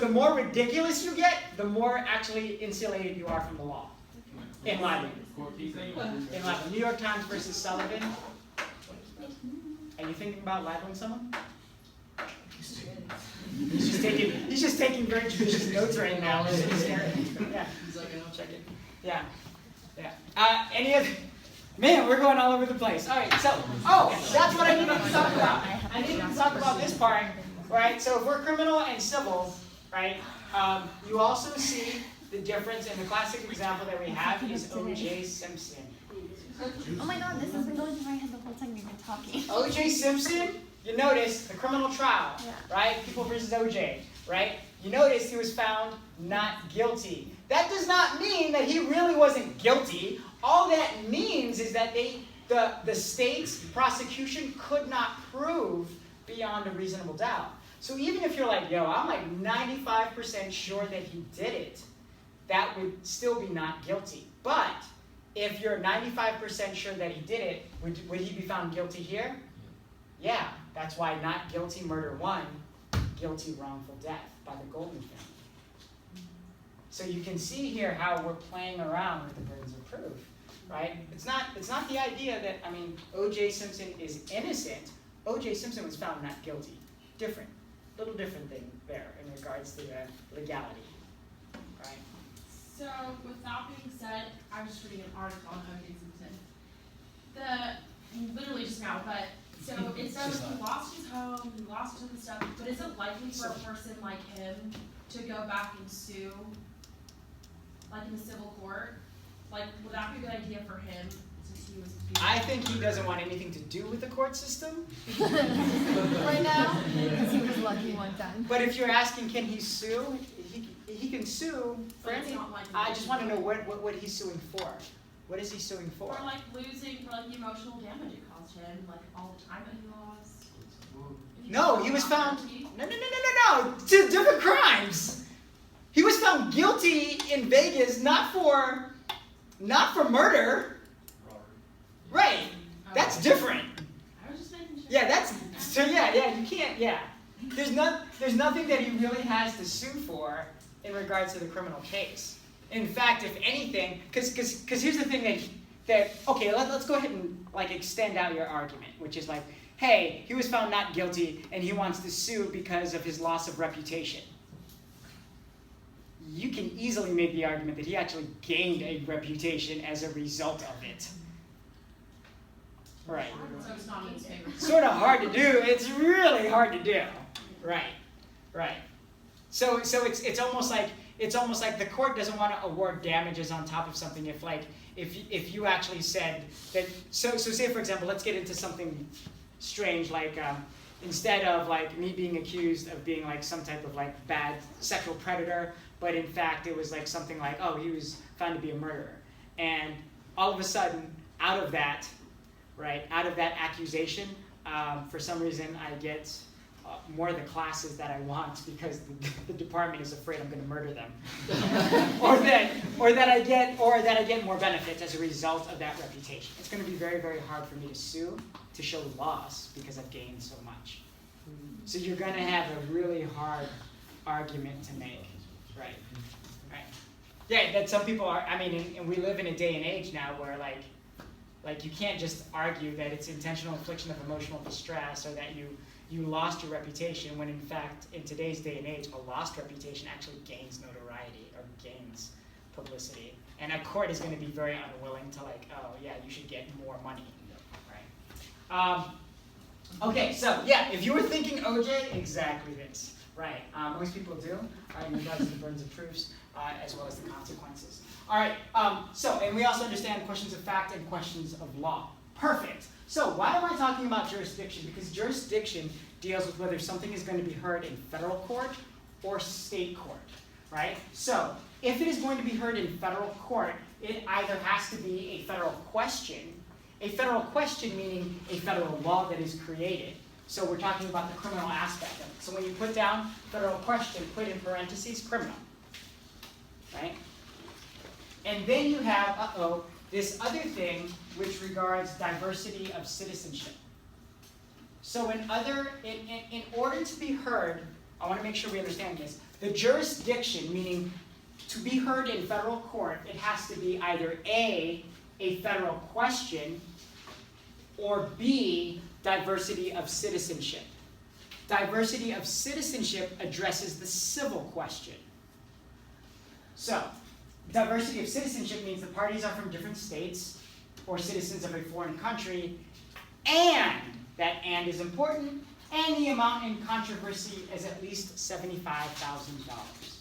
more ridiculous you get, the more actually insulated you are from the law. In libel. In libel. New York Times versus Sullivan. Are you thinking about libeling someone? He's just taking very judicious notes right now. Yeah. He's like, I don't check it. Yeah. Yeah. Any other? Man, we're going all over the place. All right. So, that's what I needed to talk about. I needed to talk about this part. Right. So if we're criminal and civil, right? You also see the difference in the classic example that we have is O.J. Simpson. Oh my God, this has been going through my head the whole time you've been talking. O.J. Simpson, you notice the criminal trial, right? People versus O.J., right? You notice he was found not guilty. That does not mean that he really wasn't guilty. All that means is that the state's prosecution could not prove beyond a reasonable doubt. So even if you're like, yo, I'm like 95% sure that he did it, that would still be not guilty. But if you're 95% sure that he did it, would he be found guilty here? Yeah, that's why not guilty murder 1, guilty wrongful death by the Golden family. So you can see here how we're playing around with the burdens of proof, right? It's not the idea that, I mean, O.J. Simpson is innocent. O.J. Simpson was found not guilty. Different. Little different thing there in regards to legality, right? So, with that being said, I was just reading an article on O.J. Simpson. Literally just now, but so it says he lost his home, he lost all the stuff, but is it likely for a person like him to go back and sue, like in the civil court? Like, would that be a good idea for him since he was I think he doesn't want anything to do with the court system. Right now? Because he was lucky one time. But if you're asking, can he sue? He can sue for But it's anything. not like I just want to know what he's suing for. What is he suing for? or like losing, for like the emotional damage it caused him, like all the time that he lost. No, he was found. No. 2 different crimes. He was found guilty in Vegas, not for murder. Right. That's different. I was just making sure. Yeah, you can't. Yeah. There's nothing that he really has to sue for in regards to the criminal case. In fact, if anything, because here's the thing that okay, let's go ahead and like extend out your argument, which is like, hey, he was found not guilty and he wants to sue because of his loss of reputation. You can easily make the argument that he actually gained a reputation as a result of it. Right. So it's not in his favor. Sort of hard to do. It's really hard to do. Right. So it's almost like the court doesn't want to award damages on top of something if you actually said that. So say for example, let's get into something strange like instead of like me being accused of being like some type of like bad sexual predator, but in fact it was like something like, oh, he was found to be a murderer, and all of a sudden out of that accusation, for some reason I get more of the classes that I want because the department is afraid I'm going to murder them, or that I get more benefits as a result of that reputation. It's going to be very, very hard for me to sue to show loss because I've gained so much. So you're going to have a really hard argument to make, right? Yeah, that some people are. I mean, and we live in a day and age now where like you can't just argue that it's intentional infliction of emotional distress or that you lost your reputation when in fact in today's day and age a lost reputation actually gains notoriety or gains publicity, and a court is going to be very unwilling to like, oh yeah, you should get more money, right? Okay, so yeah, if you were thinking OJ, exactly this, right? Most people do, in regards to the burdens of proofs as well as the consequences. All right, and we also understand questions of fact and questions of law. Perfect. So why am I talking about jurisdiction? Because jurisdiction deals with whether something is going to be heard in federal court or state court, right? So if it is going to be heard in federal court, it either has to be a federal question meaning a federal law that is created. So we're talking about the criminal aspect of it. So when you put down federal question, put in parentheses criminal, right? And then you have, this other thing which regards diversity of citizenship. So in order to be heard, I want to make sure we understand this, the jurisdiction, meaning to be heard in federal court, it has to be either A, a federal question, or B, diversity of citizenship. Diversity of citizenship addresses the civil question. So, diversity of citizenship means the parties are from different states or citizens of a foreign country, and that and is important, and the amount in controversy is at least $75,000.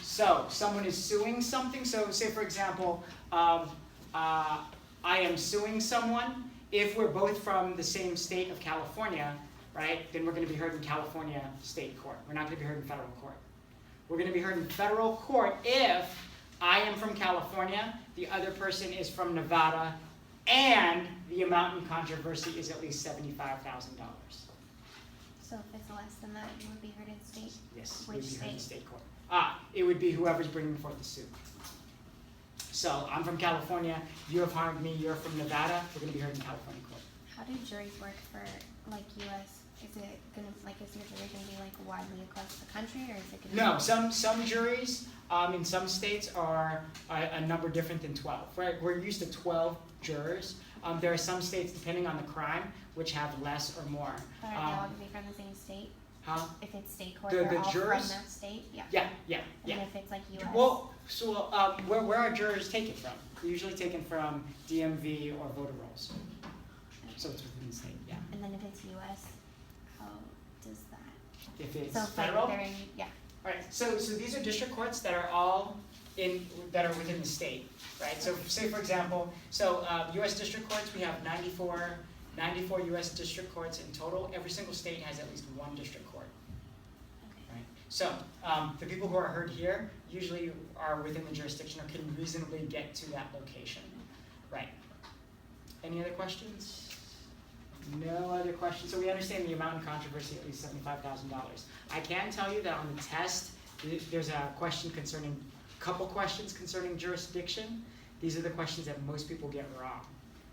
So, someone is suing something. So, say for example, I am suing someone. If we're both from the same state of California, right, then we're going to be heard in California state court. We're not going to be heard in federal court. We're going to be heard in federal court if I am from California, the other person is from Nevada, and the amount in controversy is at least $75,000. So if it's less than that, you would be heard in state? Yes, Which it would be heard in state? state court. It would be whoever's bringing forth the suit. So I'm from California, you have harmed me, you're from Nevada, we're going to be heard in California court. How do juries work for like U.S.? Is it gonna is your jury gonna be like widely across the country, or is it gonna? No, some juries in some states are a number different than 12. We're used to 12 jurors. There are some states, depending on the crime, which have less or more. But are they all gonna be from the same state? Huh? If it's state court, The they're all jurors? from that state? Yeah. Yeah. And if it's like U.S.? Well, so where are jurors taken from? They're usually taken from DMV or voter rolls. So it's within the state, yeah. And then if it's U.S., how does that? If it's So federal? they're in, yeah. All right, so these are district courts that are all that are within the state, right? So say for example, U.S. district courts, we have 94 U.S. district courts in total. Every single state has at least one district court, right? So the people who are heard here usually are within the jurisdiction or can reasonably get to that location, right? Any other questions? No other questions. So we understand the amount in controversy, at least $75,000. I can tell you that on the test, there's a couple questions concerning jurisdiction. These are the questions that most people get wrong.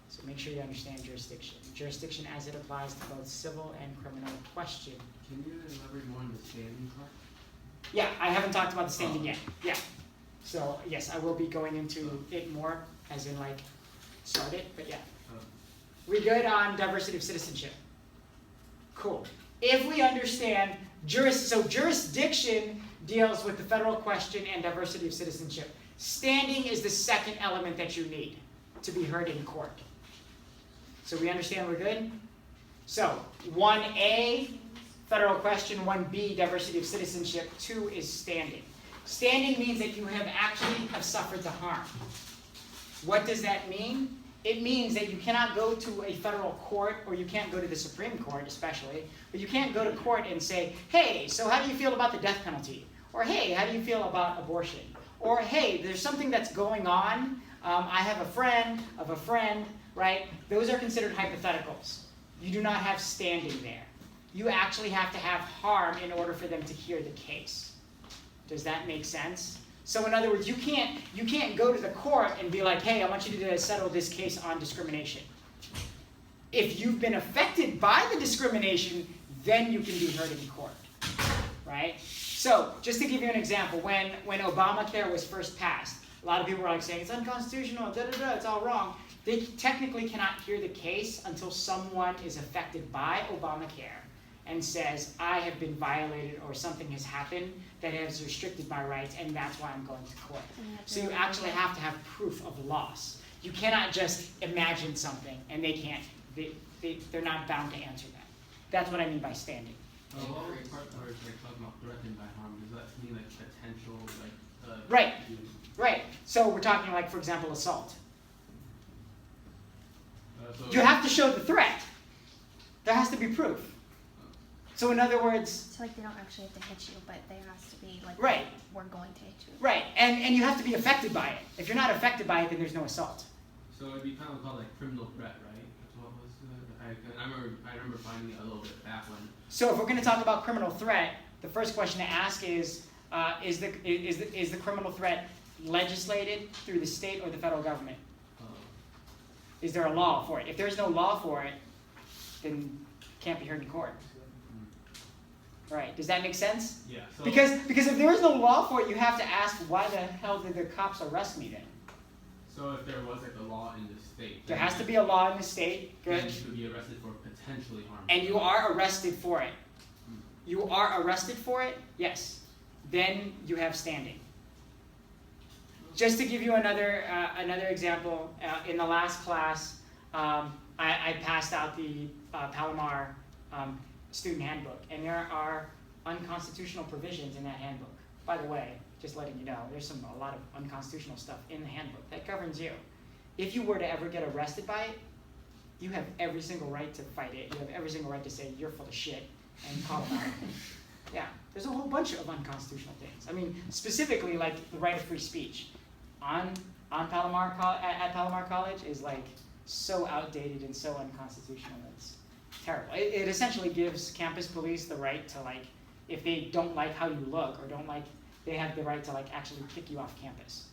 So make sure you understand jurisdiction. Jurisdiction as it applies to both civil and criminal question. Can you elaborate more on the standing part? Yeah, I haven't talked about the standing yet. Yeah. So yes, I will be going into it more, as in like start it, but yeah. We good on diversity of citizenship? Cool. If we understand jurisdiction deals with the federal question and diversity of citizenship. Standing is the second element that you need to be heard in court. So we understand we're good? So 1A, federal question, 1B, diversity of citizenship, 2 is standing. Standing means that you have suffered the harm. What does that mean? It means that you cannot go to a federal court, or you can't go to the Supreme Court especially, but you can't go to court and say, hey, so how do you feel about the death penalty? Or hey, how do you feel about abortion? Or hey, there's something that's going on. I have a friend of a friend, right? Those are considered hypotheticals. You do not have standing there. You actually have to have harm in order for them to hear the case. Does that make sense? So in other words, you can't go to the court and be like, hey, I want you to settle this case on discrimination. If you've been affected by the discrimination, then you can be heard in court, right? So just to give you an example, when Obamacare was first passed, a lot of people were like saying, it's unconstitutional, it's all wrong. They technically cannot hear the case until someone is affected by Obamacare and says, I have been violated or something has happened that has restricted my rights, and that's why I'm going to court. So you actually have to have proof of loss. You cannot just imagine something, and they can't. They're not bound to answer that. That's what I mean by standing. What part where it's like talking about threatened by harm, does that mean like potential, like Right. So we're talking like, for example, assault. So You have to show the threat. There has to be proof. So in other words, So like they don't actually have to hit you, but there has to be like, Right. we're going to hit you. right, and you have to be affected by it. If you're not affected by it, then there's no assault. So it'd be kind of called like criminal threat, right? That's what was I remember finding it a little bit back when. So if we're going to talk about criminal threat, the first question to ask is the criminal threat legislated through the state or the federal government? Is there a law for it? If there's no law for it, then it can't be heard in court. Right. Does that make sense? Yeah. So Because if there is no law for it, you have to ask, why the hell did the cops arrest me then? So if there was like a law in the state, There has to be a law in the state. Good. then you could be arrested for potentially harming. And you are arrested for it. You are arrested for it, yes. Then you have standing. Just to give you another example, in the last class, I passed out the Palomar student handbook, and there are unconstitutional provisions in that handbook. By the way, just letting you know, there's a lot of unconstitutional stuff in the handbook that governs you. If you were to ever get arrested by it, you have every single right to fight it. You have every single right to say you're full of shit and call them out. Yeah, there's a whole bunch of unconstitutional things. I mean, specifically like the right of free speech at Palomar College is like so outdated and so unconstitutional. It's terrible. It essentially gives campus police the right to, like, if they don't like how you look or they have the right to, like, actually kick you off campus.